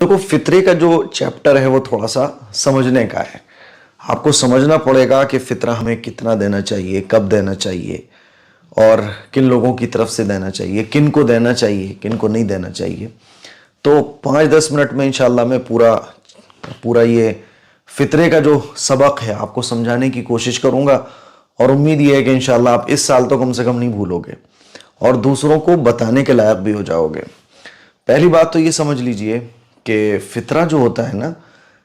देखो, फितरे का जो चैप्टर है वो थोड़ा सा समझने का है। आपको समझना पड़ेगा कि फितरा हमें कितना देना चाहिए, कब देना चाहिए और किन लोगों की तरफ से देना चाहिए, किन को देना चाहिए, किन को नहीं देना चाहिए। तो 5-10 मिनट में इंशाल्लाह मैं पूरा पूरा ये फितरे का जो सबक है आपको समझाने की कोशिश करूंगा और उम्मीद ये है कि इंशाल्लाह आप इस साल तो कम से कम नहीं भूलोगे और दूसरों को बताने के लायक भी हो जाओगे। पहली बात तो ये समझ लीजिए कि फितरा जो होता है ना,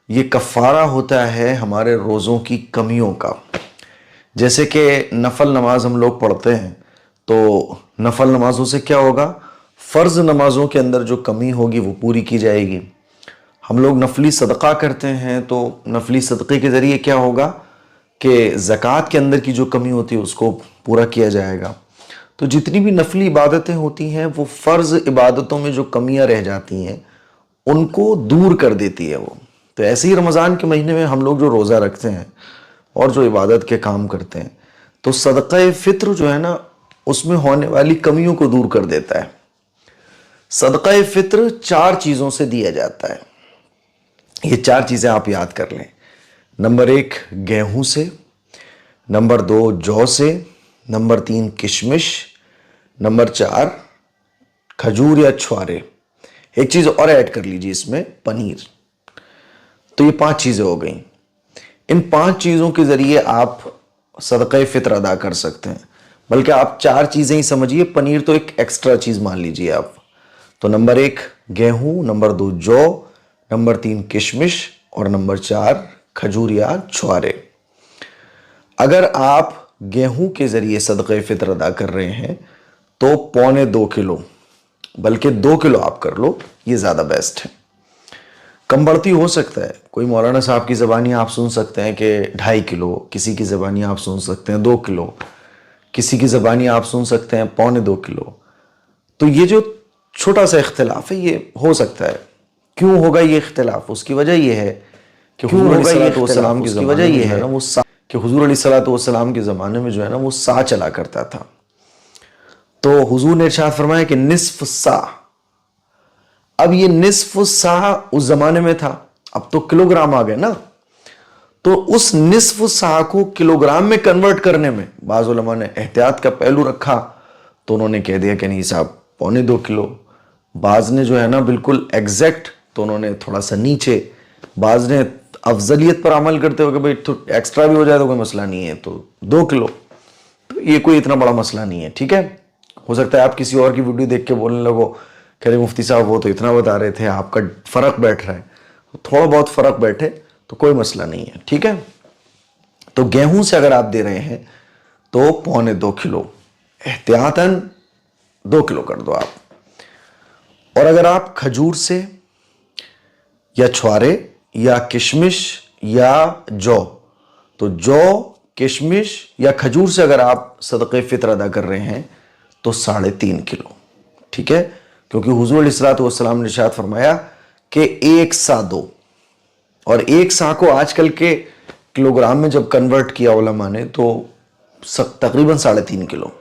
ये कफ़ारा होता है हमारे रोज़ों की कमियों का। जैसे कि नफल नमाज हम लोग पढ़ते हैं तो नफल नमाजों से क्या होगा, फ़र्ज़ नमाजों के अंदर जो कमी होगी वो पूरी की जाएगी। हम लोग नफली सदका करते हैं तो नफली सदक़े के ज़रिए क्या होगा कि ज़कात के अंदर की जो कमी होती है उसको पूरा किया जाएगा। तो जितनी भी नफली इबादतें होती हैं वो फ़र्ज़ इबादतों में जो कमियां रह जाती हैं उनको दूर कर देती है वो। तो ऐसे ही रमज़ान के महीने में हम लोग जो रोज़ा रखते हैं और जो इबादत के काम करते हैं तो सदक़े फ़ित्र जो है ना, उसमें होने वाली कमियों को दूर कर देता है। सदक़े फ़ित्र 4 चीज़ों से दिया जाता है। ये 4 चीज़ें आप याद कर लें। नंबर 1 गेहूं से, नंबर 2 जौ से, नंबर 3 किशमिश, नंबर 4 खजूर या छुआरे। एक चीज़ और ऐड कर लीजिए इसमें, पनीर। तो ये 5 चीज़ें हो गई। इन 5 चीज़ों के ज़रिए आप सदक़े फ़ित्र अदा कर सकते हैं। बल्कि आप 4 चीज़ें ही समझिए, पनीर तो एक एक्स्ट्रा चीज़ मान लीजिए आप। तो नंबर 1 गेहूं, नंबर 2 जौ, नंबर 3 किशमिश और नंबर 4 खजूर या छुआरे। अगर आप गेहूं के ज़रिए सदक़े फ़ित्र अदा कर रहे हैं तो 1.25 किलो, बल्कि 2 किलो आप कर लो, ये ज़्यादा बेस्ट है। कम बढ़ती हो सकता है, कोई मौलाना साहब की ज़बानी आप सुन सकते हैं कि 2.5 किलो, किसी की ज़बानी आप सुन सकते हैं 2 किलो, किसी की ज़बानी आप सुन सकते हैं 1.25 किलो। तो ये जो छोटा सा इख्तिलाफ है ये हो सकता है। क्यों होगा ये इख्तिलाफ? उसकी वजह ये है कि हुज़ूर अलैहिस्सलाम की वजह ये है ना, वो कि हुज़ूर अलैहिस्सलाम के ज़माने में जो है ना वो सा चला करता था। तो हुज़ूर ने इरशाद फरमाया कि निस्फ सा। अब ये निस्फ सा उस ज़माने में था, अब तो किलोग्राम आ गए ना। तो उस निस्फ सा को किलोग्राम में कन्वर्ट करने में बाज़ उलमा ने एहतियात का पहलू रखा, तो उन्होंने कह दिया कि नहीं साहब 1.25 किलो। बाज़ ने जो है ना बिल्कुल एग्जैक्ट, तो उन्होंने थोड़ा सा नीचे। बाज़ ने अफजलियत पर अमल करते हुए कि भाई तो एक्स्ट्रा भी हो जाए तो कोई मसला नहीं है, तो 2 किलो। तो ये कोई इतना बड़ा मसला नहीं है, ठीक है। हो सकता है आप किसी और की वीडियो देख के बोलने लगो, कह रहे मुफ्ती साहब वो तो इतना बता रहे थे, आपका फ़र्क बैठ रहा है। तो थोड़ा बहुत फ़र्क बैठे तो कोई मसला नहीं है, ठीक है। तो गेहूं से अगर आप दे रहे हैं तो 1.25 किलो, एहतियातन 2 किलो कर दो आप। और अगर आप खजूर से या छुआरे या किशमिश या जौ, तो जौ, किशमिश या खजूर से अगर आप सदक़े फ़ित्र अदा कर रहे हैं तो 3.5 किलो, ठीक है। क्योंकि हुज़ूर अलैहिस्सलाम ने इरशाद फरमाया कि 1 सा दो, और 1 सा को आजकल के किलोग्राम में जब कन्वर्ट किया उलमा ने तो तकरीबन 3.5 किलो,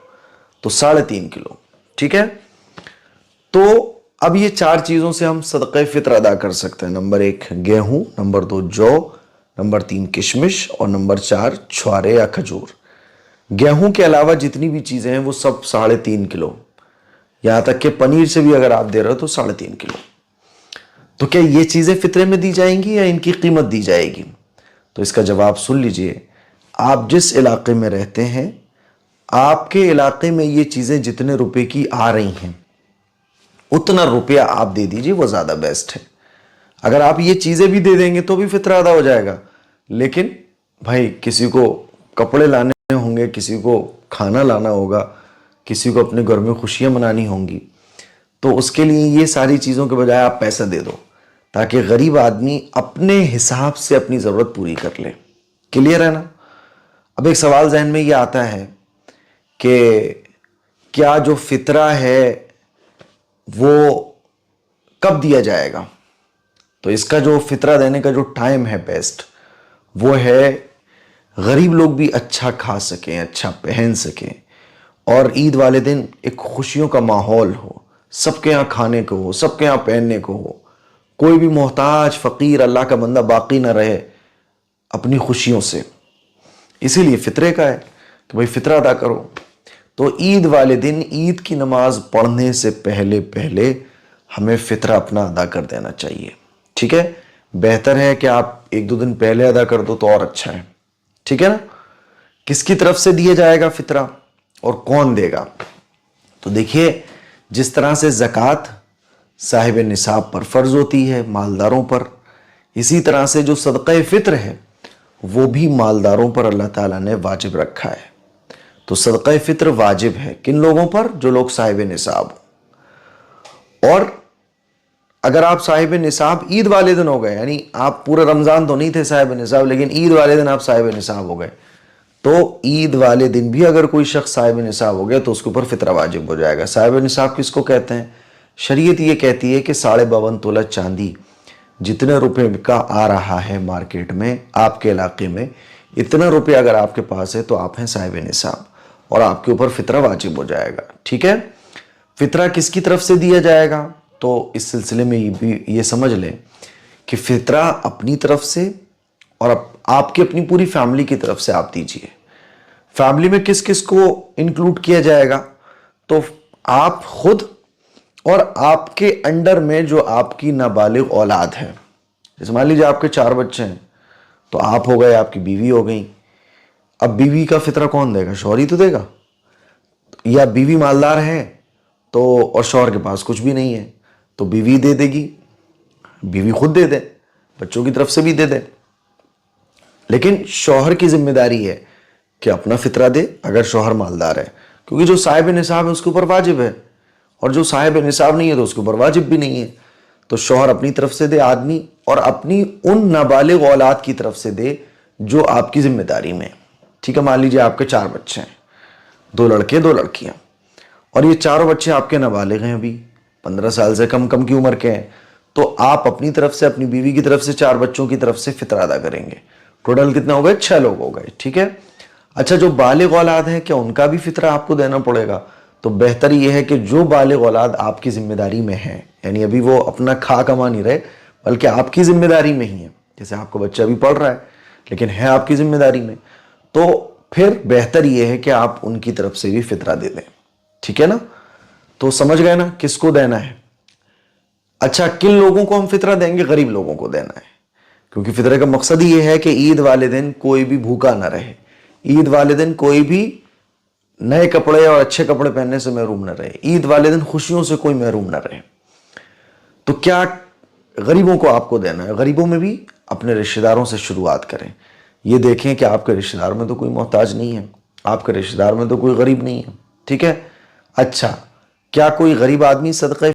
तो 3.5 किलो, ठीक है। तो अब ये 4 चीज़ों से हम सदक़े फ़ित्र अदा कर सकते हैं। नंबर 1 गेहूं, नंबर 2 जौ, नंबर 3 किशमिश और नंबर 4 छुआरे या खजूर। गेहूं के अलावा जितनी भी चीज़ें हैं वो सब 3.5 किलो, यहाँ तक कि पनीर से भी अगर आप दे रहे हो तो 3.5 किलो। तो क्या ये चीज़ें फ़ित्रे में दी जाएंगी या इनकी कीमत दी जाएगी? तो इसका जवाब सुन लीजिए। आप जिस इलाके में रहते हैं, आपके इलाके में ये चीज़ें जितने रुपए की आ रही हैं उतना रुपया आप दे दीजिए, वो ज़्यादा बेस्ट है। अगर आप ये चीज़ें भी दे देंगे तो भी फ़ित्रा अदा हो जाएगा, लेकिन भाई किसी को कपड़े लाने होंगे, किसी को खाना लाना होगा, किसी को अपने घर में खुशियाँ मनानी होंगी, तो उसके लिए ये सारी चीज़ों के बजाय आप पैसा दे दो ताकि गरीब आदमी अपने हिसाब से अपनी ज़रूरत पूरी कर ले। क्लियर है ना? अब एक सवाल जहन में ये आता है कि क्या जो फ़ित्रा है वो कब दिया जाएगा? तो इसका जो फ़ित्रा देने का जो टाइम है बेस्ट, वो है गरीब लोग भी अच्छा खा सकें, अच्छा पहन सकें, और ईद वाले दिन एक खुशियों का माहौल हो, सबके यहाँ खाने को हो, सबके यहाँ पहनने को हो। کوئی بھی محتاج فقیر اللہ کا بندہ باقی نہ رہے اپنی خوشیوں سے. اسی لیے فطرے کا ہے کہ بھائی فطرہ ادا کرو. تو عید والے دن عید کی نماز پڑھنے سے پہلے پہلے ہمیں فطرہ اپنا ادا کر دینا چاہیے. ٹھیک ہے, بہتر ہے کہ آپ 1-2 دن پہلے ادا کر دو تو اور اچھا ہے. ٹھیک ہے نا. کس کی طرف سے دیا جائے گا فطرہ اور کون دے گا؟ تو دیکھیے, جس طرح سے زکوٰۃ صاحب نصاب پر فرض ہوتی ہے, مالداروں پر, اسی طرح سے جو صدقہ فطر ہے وہ بھی مالداروں پر اللہ تعالیٰ نے واجب رکھا ہے. تو صدقہ فطر واجب ہے کن لوگوں پر؟ جو لوگ صاحب نصاب ہوں. اور اگر آپ صاحب نصاب عید والے دن ہو گئے, یعنی آپ پورے رمضان تو نہیں تھے صاحب نصاب, لیکن عید والے دن آپ صاحب نصاب ہو گئے, تو عید والے دن بھی اگر کوئی شخص صاحب نصاب ہو گیا تو اس کے اوپر فطرہ واجب ہو جائے گا. صاحب نصاب کس کو کہتے ہیں؟ شریعت یہ کہتی ہے کہ 52.5 تولہ چاندی جتنے روپے کا آ رہا ہے مارکیٹ میں آپ کے علاقے میں, اتنا روپے اگر آپ کے پاس ہے تو آپ ہیں صاحب نصاب اور آپ کے اوپر فطرہ واجب ہو جائے گا. ٹھیک ہے. فطرہ کس کی طرف سے دیا جائے گا؟ تو اس سلسلے میں یہ سمجھ لیں کہ فطرہ اپنی طرف سے اور آپ کی اپنی پوری فیملی کی طرف سے آپ دیجئے. فیملی میں کس کس کو انکلوڈ کیا جائے گا؟ تو آپ خود اور آپ کے انڈر میں جو آپ کی نابالغ اولاد ہے. جیسے مان لیجیے آپ کے 4 بچے ہیں تو آپ ہو گئے, آپ کی بیوی ہو گئی. اب بیوی کا فطرہ کون دے گا؟ شوہر ہی تو دے گا. یا بیوی مالدار ہے تو اور شوہر کے پاس کچھ بھی نہیں ہے تو بیوی دے دے گی, بیوی خود دے دے, بچوں کی طرف سے بھی دے دے. لیکن شوہر کی ذمہ داری ہے کہ اپنا فطرہ دے اگر شوہر مالدار ہے, کیونکہ جو صاحب نصاب ہے اس کے اوپر واجب ہے, اور جو صاحب نصاب نہیں ہے تو اس کے اوپر واجب بھی نہیں ہے. تو شوہر اپنی طرف سے دے آدمی, اور اپنی ان نابالغ اولاد کی طرف سے دے جو آپ کی ذمہ داری میں. ٹھیک ہے. مان لیجیے آپ کے 4 بچے ہیں, 2 لڑکے 2 لڑکیاں, اور یہ چاروں بچے آپ کے نابالغ ہیں, ابھی 15 سال سے کم کی عمر کے ہیں. تو آپ اپنی طرف سے, اپنی بیوی کی طرف سے, 4 بچوں کی طرف سے فطرہ ادا کریں گے. ٹوٹل کتنے ہو گئے؟ 6 لوگ ہو گئے. ٹھیک ہے. اچھا, جو بالغ اولاد ہے کیا ان کا بھی فطرہ آپ کو دینا پڑے گا؟ تو بہتر یہ ہے کہ جو بالغ اولاد آپ کی ذمہ داری میں ہے, یعنی ابھی وہ اپنا کھا کما نہیں رہے بلکہ آپ کی ذمہ داری میں ہی ہے, جیسے آپ کا بچہ ابھی پڑھ رہا ہے لیکن ہے آپ کی ذمہ داری میں, تو پھر بہتر یہ ہے کہ آپ ان کی طرف سے بھی فطرہ دے دیں. ٹھیک ہے نا. تو سمجھ گئے نا کس کو دینا ہے. اچھا, کن لوگوں کو ہم فطرہ دیں گے؟ غریب لوگوں کو دینا ہے, کیونکہ فطرے کا مقصد یہ ہے کہ عید والے دن کوئی بھی بھوکا نہ رہے, عید والے دن کوئی بھی نئے کپڑے اور اچھے کپڑے پہننے سے محروم نہ رہے, عید والے دن خوشیوں سے کوئی محروم نہ رہے. تو کیا غریبوں کو آپ کو دینا ہے. غریبوں میں بھی اپنے رشتہ داروں سے شروعات کریں. یہ دیکھیں کہ آپ کے رشتہ دار میں تو کوئی محتاج نہیں ہے, آپ کے رشتہ دار میں تو کوئی غریب نہیں ہے. ٹھیک ہے. اچھا, کیا کوئی غریب آدمی صدقہ